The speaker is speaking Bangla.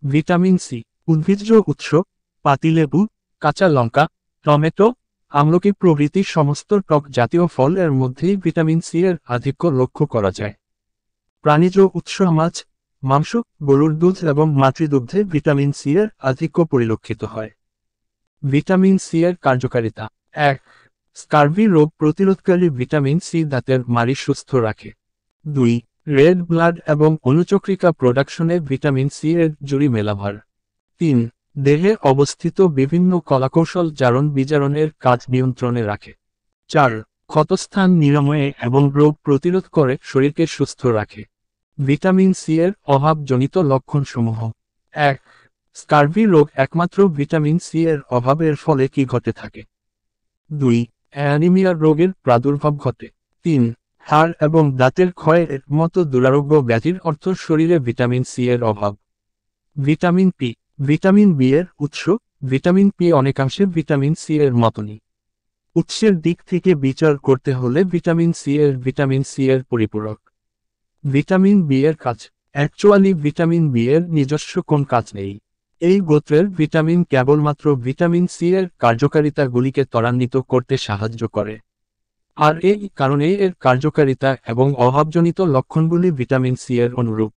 ভিটামিন সি, উদ্ভিজ্জ উৎস, পাতিলেবু, কাঁচা লঙ্কা, টমেটো, আমলকি প্রভৃতি সমস্ত টক জাতীয় ফল এর মধ্যেই ভিটামিন সি এর আধিক্য লক্ষ্য করা যায়। প্রাণীজ উৎস মাছ, মাংস, গরুর দুধ এবং মাতৃদুগ্ধে ভিটামিন সি এর আধিক্য পরিলক্ষিত হয়। ভিটামিন সি এর কার্যকারিতা: ১. স্কার্ভি রোগ প্রতিরোধকারী ভিটামিন সি দাঁতের মাড়ি সুস্থ রাখে। ২. রেড ব্লাড এবং অনুচক্রিকা প্রোডাকশনে ভিটামিন সি এর জুড়ি মেলাভার। ৩. দেহে অবস্থিত বিভিন্ন কলাকৌশল জারণ বিজারণের কাজ নিয়ন্ত্রণে রাখে। ৪. ক্ষতস্থান নিরাময়ে এবং রোগ প্রতিরোধ করে শরীরকে সুস্থ রাখে। ভিটামিন সি এর অভাবজনিত লক্ষণসমূহ: ১. স্কার্ভি রোগ একমাত্র ভিটামিন সি এর অভাবের ফলে কি ঘটে থাকে? ২. অ্যানিমিয়া রোগের প্রাদুর্ভাব ঘটে। ৩. হাড় এবং দাঁতের ক্ষয়ের মতো দুরারোগ্য ব্যাধির অর্থ শরীরে ভিটামিন সি এর অভাব। ভিটামিন পি, ভিটামিন বি এর উৎস। ভিটামিন পি অনেকাংশে ভিটামিন সি এর মতনই। উৎসের দিক থেকে বিচার করতে হলে ভিটামিন সি এর পরিপূরক। ভিটামিন বি এর কাজ: অ্যাকচুয়ালি ভিটামিন বি এর নিজস্ব কোন কাজ নেই। এই গোত্রের ভিটামিন কেবলমাত্র ভিটামিন সি এর কার্যকারিতাগুলিকে ত্বরান্বিত করতে সাহায্য করে। আর এই কারণেই এর কার্যকারিতা এবং অভাবজনিত লক্ষণগুলি ভিটামিন সি এর অনুরূপ।